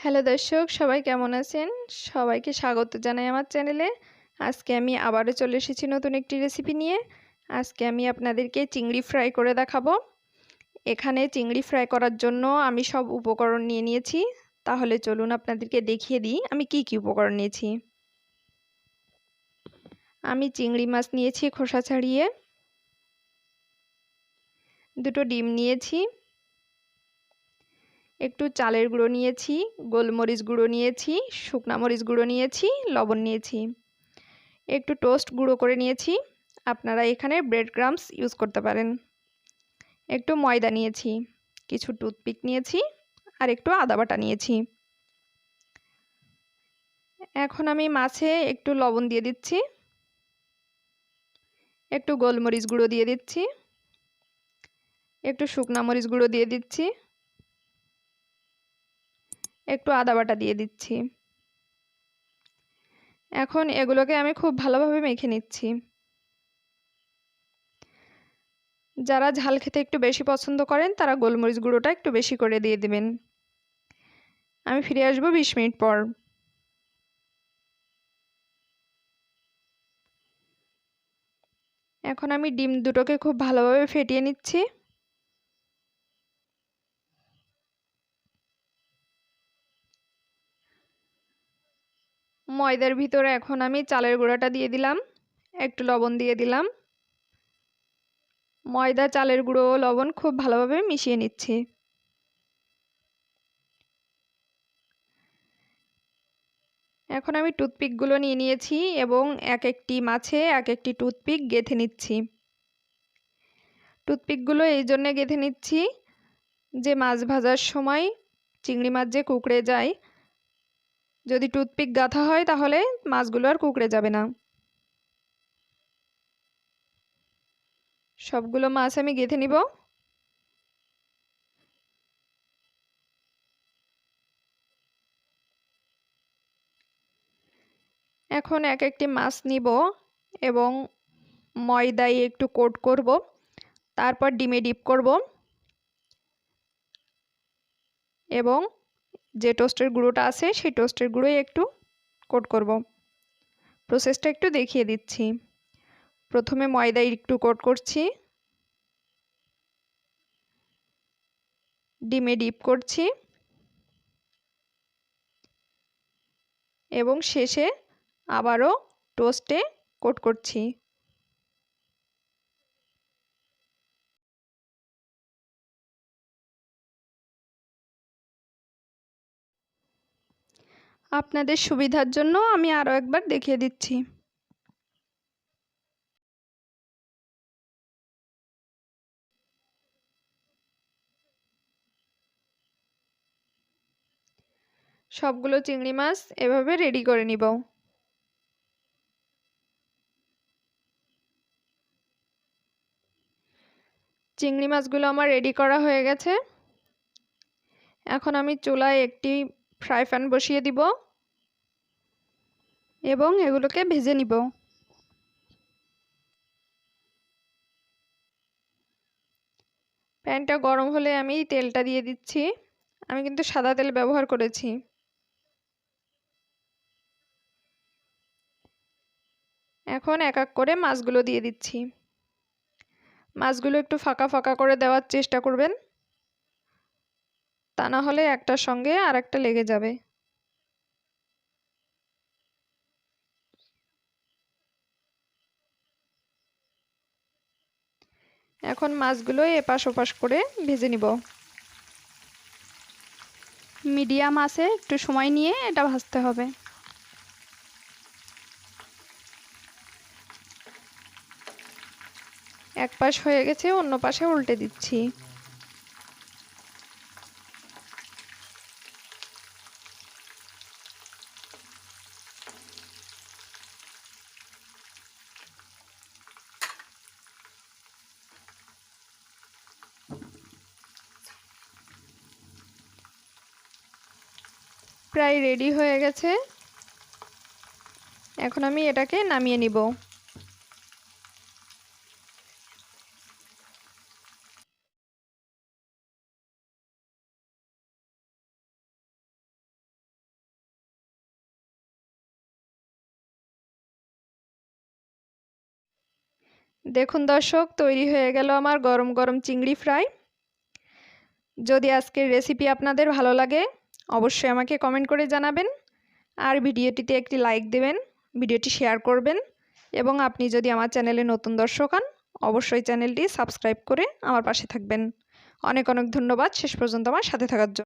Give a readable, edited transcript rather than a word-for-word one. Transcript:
Hello দর্শক, সবাই কেমন আছেন? সবাইকে স্বাগত জানাই আমার চ্যানেলে। আজকে আমি আবারও চলে এসেছি নতুন একটি রেসিপি নিয়ে। আজকে আমি আপনাদেরকে চিংড়ি ফ্রাই করে দেখাবো। এখানে চিংড়ি ফ্রাই করার জন্য আমি সব উপকরণ নিয়ে নিয়েছি। তাহলে চলুন আপনাদেরকে দেখিয়ে দিই আমি কি কি উপকরণ নিয়েছি। আমি চিংড়ি মাছ নিয়েছি খোসা ছাড়িয়ে, দুটো ডিম নিয়েছি, একটু চালের গুঁড়ো নিয়েছি, গোলমরিচ গুঁড়ো নিয়েছি, শুকনা মরিচ গুঁড়ো নিয়েছি, লবণ নিয়েছি, একটু টোস্ট গুঁড়ো করে নিয়েছি। আপনারা এখানে ব্রেড ক্রাম্বস ইউজ করতে পারেন। একটু ময়দা নিয়েছি, কিছু টুথপিক নিয়েছি, আর একটু আদা বাটা নিয়েছি। এখন আমি মাছে একটু লবণ দিয়ে দিচ্ছি, একটু গোলমরিচ গুঁড়ো দিয়ে দিচ্ছি, একটু শুকনা মরিচ গুঁড়ো দিয়ে দিচ্ছি, একটু আদা বাটা দিয়ে দিচ্ছি। এখন এগুলোকে আমি খুব ভালোভাবে মেখে নিচ্ছি। যারা ঝাল খেতে একটু বেশি পছন্দ করেন তারা গোলমরিচ গুঁড়োটা একটু বেশি করে দিয়ে দেবেন। আমি ফিরে আসবো 20 মিনিট পর। এখন আমি ডিম দুটোকে খুব ভালোভাবে ফেটিয়ে নিচ্ছি। ময়দার ভিতরে এখন আমি চালের গুঁড়াটা দিয়ে দিলাম, একটু লবণ দিয়ে দিলাম। ময়দা, চালের গুঁড়ো ও লবণ খুব ভালোভাবে মিশিয়ে নিচ্ছি। এখন আমি টুথপিকগুলো নিয়ে নিয়েছি এবং এক একটি মাছে এক একটি টুথপিক গেঁথে নিচ্ছি। টুথপিকগুলো এই জন্য গেঁথে নিচ্ছি যে মাছ ভাজার সময় চিংড়ি মাছ যে কুঁকড়ে যায়, যদি টুথপিক গাঁথা হয় তাহলে মাছগুলো আর কুঁকড়ে যাবে না। সবগুলো মাছ আমি গেঁথে নিব। এখন এক একটি মাছ নিব এবং ময়দায় একটু কোট করব, তারপর ডিমে ডিপ করব এবং যে টোস্টের গুঁড়োটা আছে সেই টোস্টের গুঁড়োই একটু কোট করব। প্রসেসটা একটু দেখিয়ে দিচ্ছি। প্রথমে ময়দায় একটু কোট করছি, ডিমে ডিপ করছি এবং শেষে আবারও টোস্টে কোট করছি। আপনাদের সুবিধার জন্য আমি আরও একবার দেখিয়ে দিচ্ছি। সবগুলো চিংড়ি মাছ এভাবে রেডি করে নিব। চিংড়ি মাছগুলো আমার রেডি করা হয়ে গেছে। এখন আমি চুলায় একটি ফ্রাই প্যান বসিয়ে দিব এবং এগুলোকে ভেজে নিব। প্যানটা গরম হলে আমি তেলটা দিয়ে দিচ্ছি। আমি কিন্তু সাদা তেল ব্যবহার করেছি। এখন এক এক করে মাছগুলো দিয়ে দিচ্ছি। মাছগুলো একটু ফাঁকা ফাঁকা করে দেওয়ার চেষ্টা করবেন, তা না হলে একটার সঙ্গে আর একটা লেগে যাবে। এখন মাছগুলো এপাশ ওপাশ করে ভেজে নিব। মিডিয়াম আঁচে একটু সময় নিয়ে এটা ভাজতে হবে। এক পাশ হয়ে গেছে, অন্য পাশে উল্টে দিচ্ছি। প্রায় রেডি হয়ে গেছে। এখন আমি এটাকে নামিয়ে নিব। দেখুন দর্শক, তৈরি হয়ে গেল আমার গরম গরম চিংড়ি ফ্রাই। যদি আজকের রেসিপি আপনাদের ভালো লাগে অবশ্যই আমাকে কমেন্ট করে জানাবেন, আর ভিডিওটিতে একটি লাইক দেবেন, ভিডিওটি শেয়ার করবেন, এবং আপনি যদি আমার চ্যানেলে নতুন দর্শক হন অবশ্যই চ্যানেলটি সাবস্ক্রাইব করে আমার পাশে থাকবেন। অনেক অনেক ধন্যবাদ শেষ পর্যন্ত আমার সাথে থাকার জন্য।